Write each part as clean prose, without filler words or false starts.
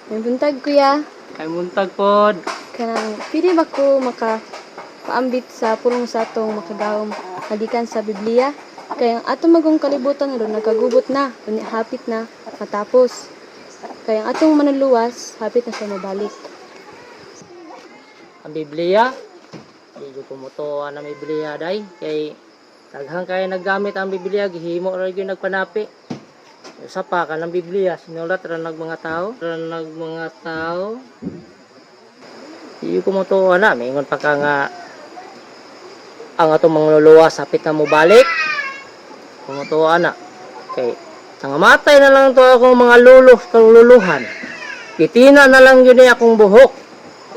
May buntag kuya. Kay muntag pod. Kanang pili ba ko paambit sa pulong sa atong makagahom kalikan sa Biblia? Kaya ang atong magong kalibutan ron nagkagubot na, kunya hapit na matapos. Kaya ang atong manuluwas, hapit na siya mabalik. Ang Biblia. Di ko pumutuan ang Biblia day. Kay daghang kay naggamit ang Biblia, gihimo ra gyud nagpanapi. Usa pa ka ng Biblia, sinulat ra nag mga tao. Di ko pumutuan na, mingon pa ka nga ang atong mangluluwas hapit na mo balik. Pumutuan na. Kay nangamatay na lang to akong mga luluhan. Itina na lang yun akong buhok.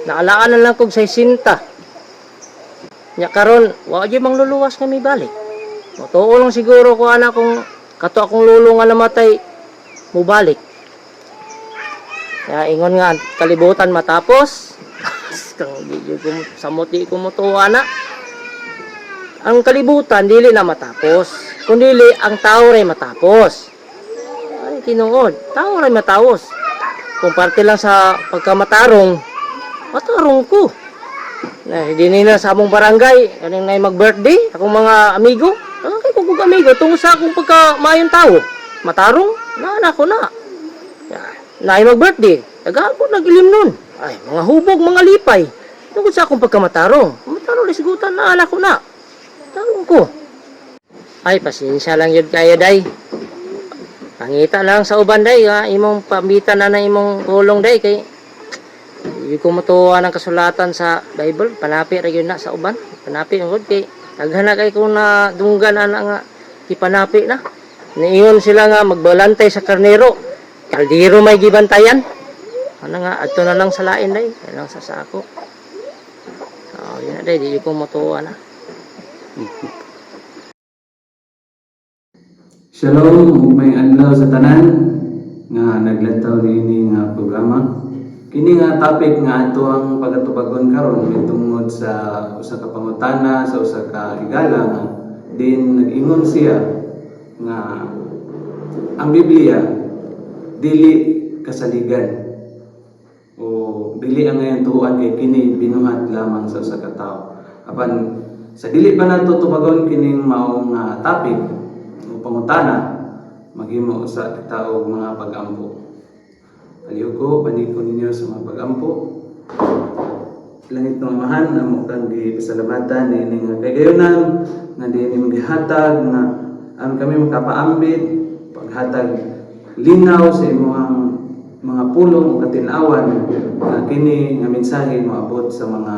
Naalaan na lang kog 60. Nya karon, wa gyud mangluluwas kami balik. Matuo lang siguro ko anak kung kato akong lulo nga namatay mo balik. Kaya ingon nga kalibutan matapos. Kang di ko samuti ko mutuwa na. Ang kalibutan dili na matapos, kundi ang tao ray matapos. Ay tinuod, tao ray matapos. Kung parte lang sa pagkamatarong, matarong ko. Na hindi na sa among barangay, kaning nay mag-birthday, akong mga amigo. Kay kung amigo tungod sa akong pagkamayong tao, matarong na ko na. Nay mag-birthday, tagako nagilim nun. Ay, mga hubog, mga lipay. Tungod sa akong pagkamatarong. Matarong lisgutan na ko na. Tarong ko. Ay, pasensya lang yun kayo, day. Pangita lang sa uban, day. Imong pambitan na imong tulong, day. Kay hindi ko matuwa ng kasulatan sa Bible. Panapi rin yun na sa uban. Panapi yung good. Kay taghan na kayo kung nadunggan na nga ipanapi na. Niingon sila nga magbalantay sa karnero. Kaldero may gibantayan. Ano nga, ato na lang sa lain, day. Yan lang sa sako. So, yun na, day. Hindi ko matuwa na. Shalom, may adlaw sa tanan nga naglantaw niini nga programa. Kini nga topic nga ato ang pagatubagon karon mitungod sa usa ka pangutana sa usa ka higala nga din nag-ingon siya nga ang Biblia dili kasaligan o dili ang ngayon tuan kay kini binuhat lamang sa usa ka tawo. Apan sa dili pa nato tubagon kining maong topic o pangutana maghimo sa tawo mga pag-ampo. Aliw ko paniko ninyo sa mga pag-ampo. Langit ng amahan amo kang gipasalamatan ni nga kagayonan nga dinhi magihatag na kami makapaambit paghatag linaw sa imong mga pulong o katinawan nga kini nga mensahe moabot sa mga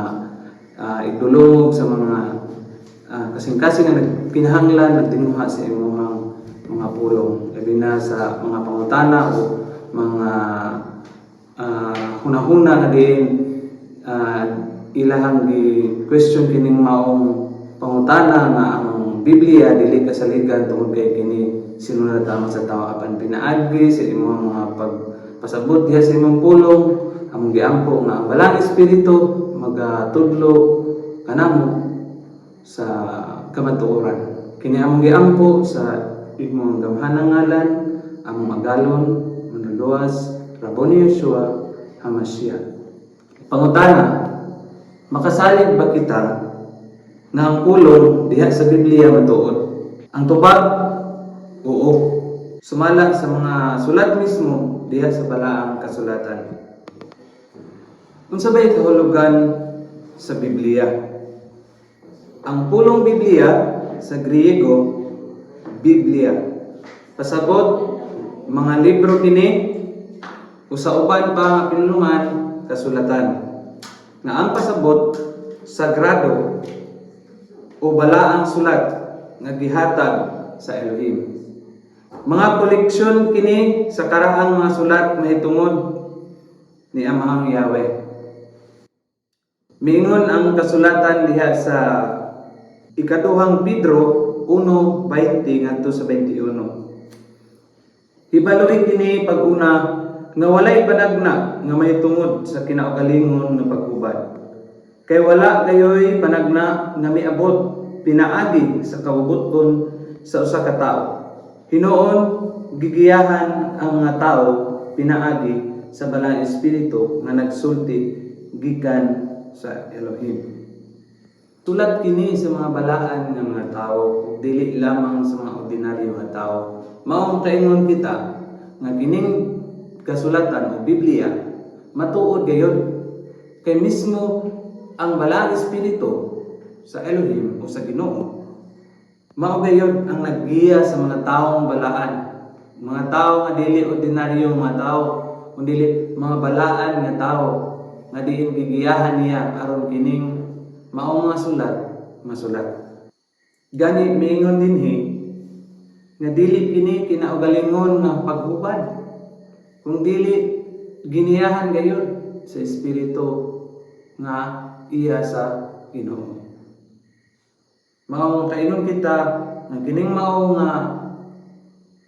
igdulog sa mga kasing-kasing nga nagkinahanglan nagtinguha sa imong mga pulong labi na sa mga pangutana o mga hunahuna nga din ilahang question kining maong pangutana nga ang Biblia dili kasaligan tungod kay kini sinulat lamang sa tawo apan pinaagi sa imong mga pagpasabot diha sa imong pulong among giampo nga ang balang espiritu magatudlo kanamo sa kamatuoran. Kini among giampo sa imong gamhanang ngalan among agalon manuluwas Raboni Yeshua HaMashiach. Pangutana, makasalig ba kita na ang pulong diha sa Biblia matuod? Ang tubag, oo. Sumala sa mga sulat mismo diha sa balaang kasulatan. Unsa bay kahulugan sa Biblia? Ang pulong Biblia sa Griego, Biblia. Pasabot, mga libro kini, usauban pa pinulungan, kasulatan. Nga ang pasabot, sagrado, o balaang sulat, nga gihatag sa Elohim. Mga koleksyon kini sa karahang mga sulat mahitungod ni Amahang Yahweh. Miingon ang kasulatan diha sa ikaduhang Pedro 1:20 ngadto sa 21. Hibaluhi kini pag-una nga walay panagna nga mahitungod sa kinaugalingon nga paghubad. Kay wala kayoy panagna nga miabot pinaagi sa kabubuton sa usa ka tawo. Hinuon gigiyahan ang mga tawo pinaagi sa balang espiritu nga nagsulti gikan sa Elohim. Tulad kini sa mga balaan nga mga tao, ug dili lamang sa mga ordinaryo nga tao. Mao kaingon kita nga kining kasulatan o Biblia matuod gayud kay mismo ang balang espiritu sa Elohim o sa Ginoo mao gayud ang naggiya sa mga taong balaan, mga tao nga dili ordinaryo mga tao, kundi mga balaan nga tao nga diin gigiyahan niya aron kining mao mga sulat masulat. Gani miingon dinhi nga dili kini kinaugalingon nga paghubad, kung dili giniyahan gayud sa espiritu nga iya sa Ginoo. Mao kaingon kita nga kining mao nga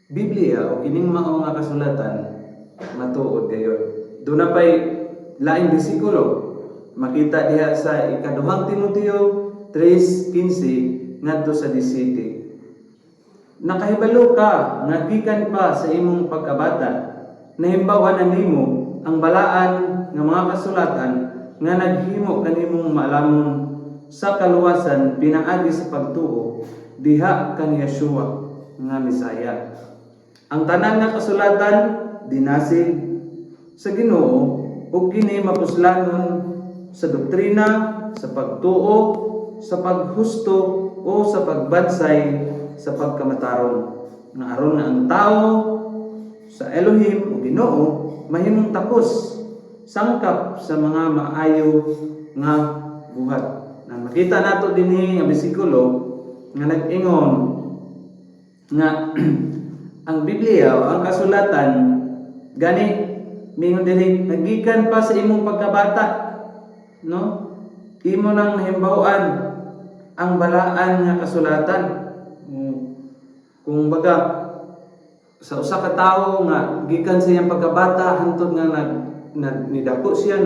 Biblia o kining mao nga kasulatan matuod gayud. Doon na pa'y laing bersikulo makita diha sa ikaduhang Timoteo 3:15 ngadto sa 17. Nakahibalo ka nga gikan pa sa imong pagkabata, nahimbawan na nimo ang balaan nga mga kasulatan nga naghimo kanimong maalamon sa kaluwasan pinaagi sa pagtuo diha kang Yeshua nga Misaya. Ang tanan nga kasulatan dinasig sa Ginoo ug kini mapuslanon sa doktrina, sa pagtuo, sa paghusto o sa pagbansay sa pagkamatarong nga aron nga ang tao sa Elohim o Ginoo mahimong tapos sangkap sa mga maayo nga buhat. Na makita nato dinhi nga bersikulo nga nag-ingon nga ang Biblia o ang kasulatan gani mingon dinhi nagikan pa sa imong pagkabata, no? Imo nang himbawan ang balaan nga kasulatan. Kung baga sa usa ka tawo nga gikan sa iyang pagkabata hantod nga nidako siya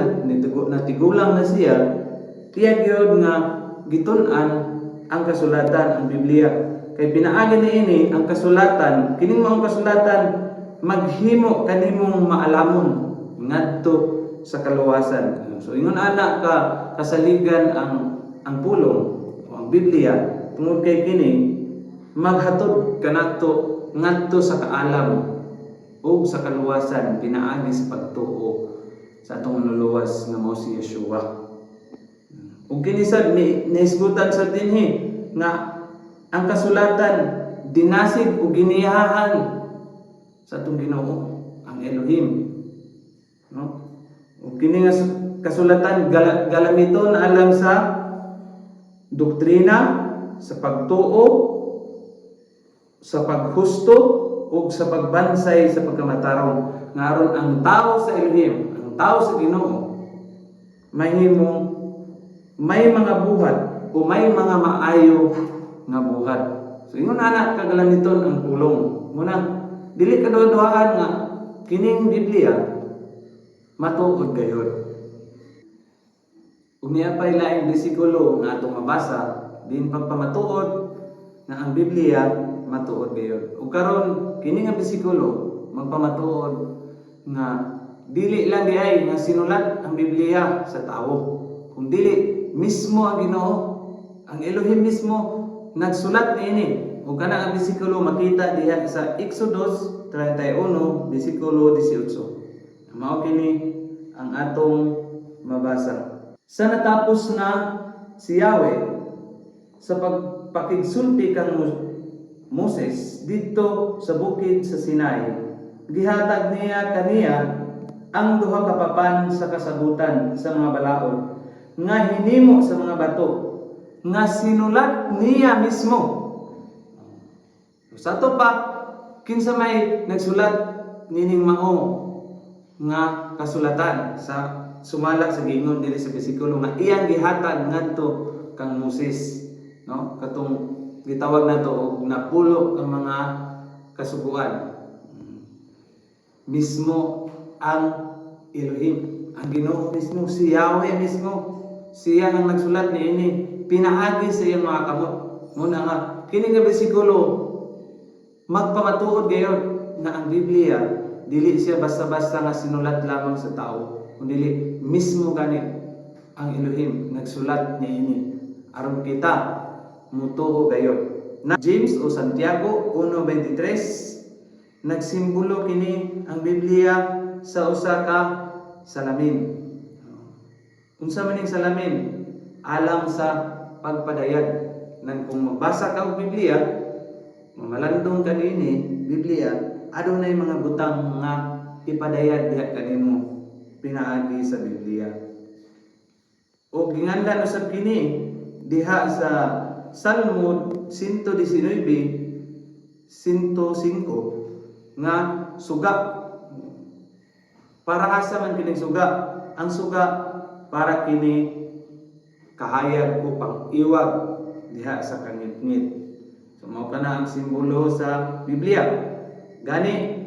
natigulang na siya, tiya gyud nga gitun-an ang kasulatan, ang Biblia. Kay pinaagi niini ang kasulatan, kining maong kasulatan maghimo kanimong maalamon ngadto sa kaluwasan. So ingon ana ka kasaligan ang pulong o ang Biblia tungod kay kini maghatod kanato ngadto sa kaalam o sa kaluwasan pinaagi sa pagtuo sa atong manuluwas nga mao si Yeshua. Ug kini sad naisgutan sa dinhi nga ang kasulatan dinasig ug giniyahan sa atong Ginoo ang Elohim, no? Ug kini nga kasulatan galamiton alang sa doktrina, sa pagtuo, sa paghusto ug sa pagbansay sa pagkamatarong nga aron ang tao sa Elohim, ang tao sa Ginoo mahimong may mga buhat o may mga maayo nga buhat. So ingon ana kagalamiton ang pulong. Muna dili kaduha-duhaan nga kining Biblia matuod gayud. Ug niya pay laing bersikulo nga atong mabasa din pagpamatuod nga ang Biblia matuod gayud. Ug karon kini nga bersikulo magpamatuod nga dili lang diay nga sinulat ang Biblia sa tawo, kung dili mismo ang Ginoo, ang Elohim mismo nagsulat niini. Ug kana ang bersikulo makita diha sa Exodus 31 bersikulo 18. Mao kini ang atong mabasa. Sa natapos na si Yahweh sa pagpakigsulti kang Moses didto sa bukid sa Sinai, gihatag niya kaniya ang duha ka papan sa kasabutan sa mga balaod nga hinimo sa mga bato nga sinulat niya mismo. Sa to pa kinsa may nagsulat nining mao nga kasulatan sa sumala sa giingon dili sa bersikulo nga iyang gihatag ngadto kang Moses, no? Katong gitawag nato og napulo ang mga kasuguan. Mismo ang Elohim, ang Ginoo mismo, si Yahweh mismo, siya ang nagsulat niini, pinaagi sa iyang mga kamot. Muna nga kini nga bersikulo magpamatuod gayon na ang Biblia dili siya basta-basta nga sinulat lamang sa tao, kundi mismo gani ang Elohim nagsulat niini aron kita mutuo gayon. Na James o Santiago 1:23 nagsimbolo kini ang Biblia sa usa ka salamin. Unsa man ning salamin? Alang sa pagpadayag. Nan kung magbasa ka og Biblia, mamalandong ka niini Biblia, adunay mga butang nga ipadayag diha kanimo pinaagi sa Biblia. O ginganlan usab kini diha sa Salmo 119:105 nga suga. Para asa man kining suga? Ang suga para kini kahayag o pang-iwag diha sa kangit-ngit. So mao kana ang simbolo sa Biblia. Gani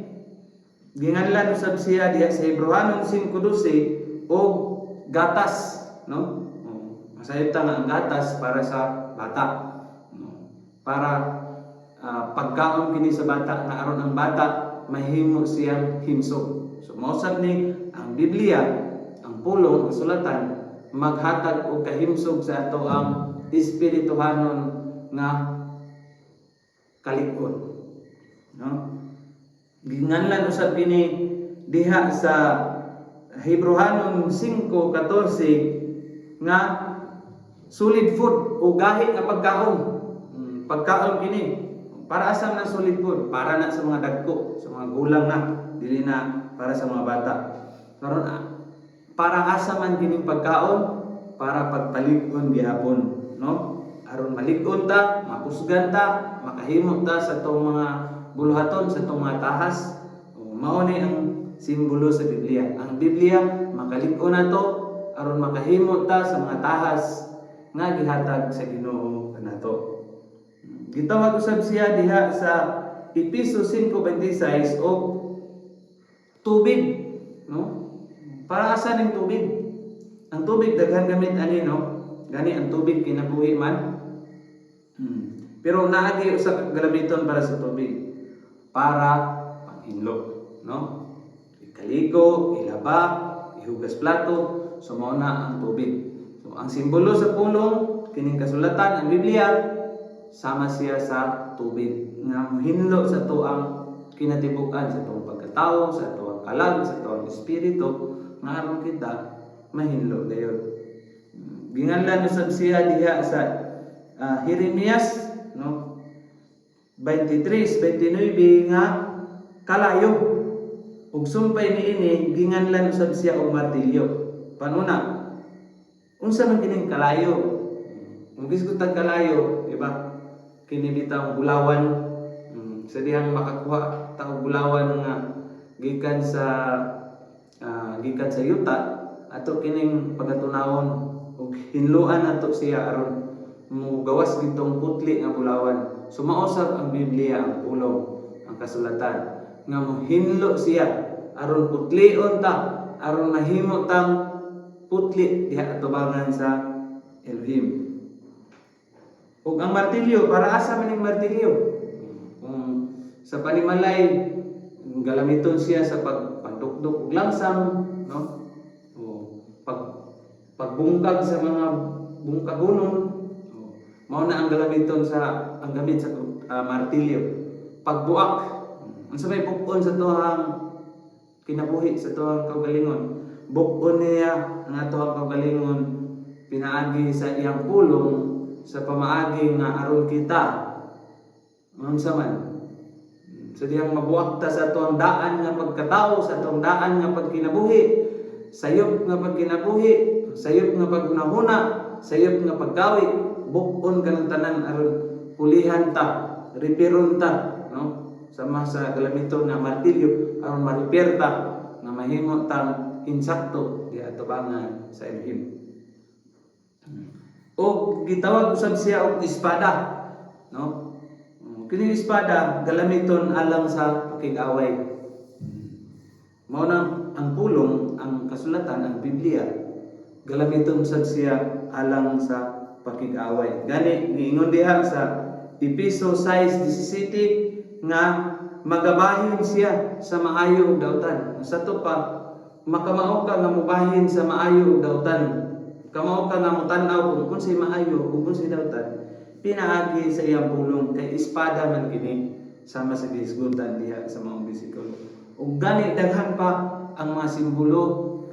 ginganlan usab siya diha sa Hebrehanon 5:12 o gatas, no? Masayop ta nga ang gatas para sa bata, no? Para pagkaon kini sa bata nga aron ang bata mahimo siyang himsog. So mao sad ni ang Biblia, ang pulong kasulatan maghatag og kahimsog sa ato ang espirituhanon nga kalig-on, no? Ginganlan usab kini diha sa Hebrehanon 5:14 nga solid food o gahi nga pagkaon. Pagkaon kini para asa na solid food? Para na sa mga dagko, sa mga gulang na, dili na para sa mga bata. Karon para asa man kining pagkaon? Para pagpalig-on gihapon, no? Aron malig-on ta, makusgan ta, makahimo ta sa tong mga buluhaton, sa tong mga tahas. Mao ni ang simbolo sa Biblia. Ang Biblia makalig-on nato aron makahimo ta sa mga tahas nga gihatag sa Ginoo kanato. Gitawag usab siya diha sa Efeso 5:26 og tubig, no? Para asa ning tubig? Ang tubig daghan gamit ani, no? Gani ang tubig kinabuhi man. Pero naagi usa gamiton para sa tubig para panghinlo, no? Ikaligo, ilaba, ihugas plato, so mao na ang tubig. So ang simbolo sa pulong kining kasulatan ang Biblia sama siya sa tubig nga hinlo sa tuang kinatibuk-an, sa tuang pagkatao, sa tuang kalag, sa tuang espiritu nga aron kita mahinlo dayon. Ginganlan usab siya diha sa Jeremias, no? 23:29 nga kalayo. Ug sumpay niini ginganlan usab siya og martilyo. Panuna, unsa man kining kalayo? Kung gisgot tag kalayo, di ba? Kini bitaw bulawan. Sa dihang makakuha ta og bulawan nga gikan sa yuta, ato kining pagatunawon ug hinluan ato siya aron mugawas gitong putli nga bulawan. So mausab ang Biblia, ang pulong, ang kasulatan nga mohinlo siya aron putlion ta, aron mahimo tang putli diha atubangan sa Elohim. Ug ang martilyo, para asa man ning martilyo? Sa panimalay galamiton siya sa pagdukdok og langsam, no? Pagbungkag sa mga bungkagonon. Mao na ang galamiton ang gamit sa martilyo. Pagbuak, unsa may bukon sa tuhang kinabuhi, sa tuhang kaugalingon. Bukon niya ang atuhang kaugalingon pinaagi sa iyang pulong sa pamaagi nga aron kita unsa man sa diyang mabuak ta sa atuhang daan nga pagkatao, sa atuhang daan nga pagkinabuhi, sayop nga pagkinabuhi, sayop nga pagunahuna, sayop nga paggawi. Bukon ka ng tanan aron pulihan ta, reparon ta, no? Sama sa galamiton nga martilyo aron ma-repair ta nga mahimo tang insakto di atubangan sa Elohim. O gitawag usab siya og espada, no? Kini espada galamiton alang sa pakig-away. Mao na ang pulong, ang kasulatan, ang Biblia galamiton usab siya alang sa pakig-away. Gani giingon diha sa Efeso 6:17 nga magabahin siya sa maayo ug dautan. Sa to pa, makamao ka nga mubahin sa maayo ug dautan. Kamao ka nga mutan-aw kung unsay maayo ug unsay dautan. Pinaagi sa iyang pulong kay espada man kini sama sa gisgutan diha sa mga bersikulo. Ug gani daghan pa ang mga simbolo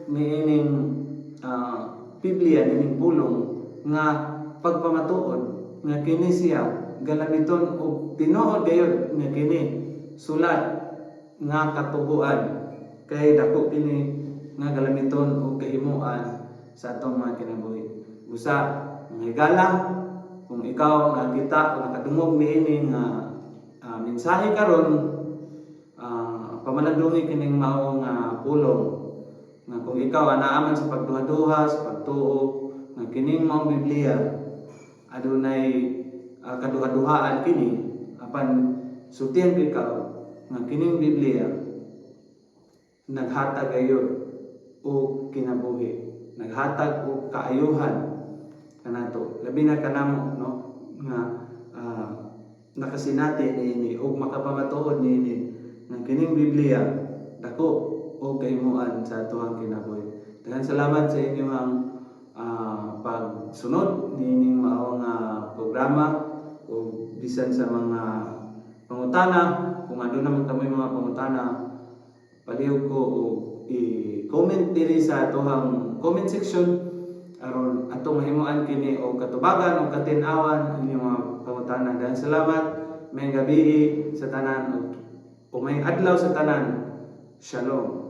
niining Biblia nining pulong nga pagpamatuod nga kini siya galamiton og tinuod gayud nga kini sulat nga katuguan kay dako kini nga galamiton og kahimuan sa atong mga kinabuhi. Usa, mga higala, kung ikaw nakita o nakadungog niini nga mensahe karon, pamalandungi kining mao nga pulong nga kung ikaw anaaman sa pagduha-duha sa pagtuo nga kining mao Biblia adunay kaduha-duhaan kini apan sultihan ko ikaw nga kining Biblia naghatag ayon o kinabuhi, naghatag og kaayuhan kanato labi na kanamo no nga nakasinati niini og makapamatuod niini nga kining Biblia dako og kahimuan sa atoang kinabuhi. Daghang salamat sa inyong pagsunod niining mao nga programa o bisan sa mga pangutana kung ano naman kami mga pangutana palihog ko o i-comment diri sa atohang comment section aron atong mahimuan kini og katubagan o katin-awan ang inyong mga pangutana. Daghang salamat, may gabi sa tanan o may adlaw sa tanan. Shalom.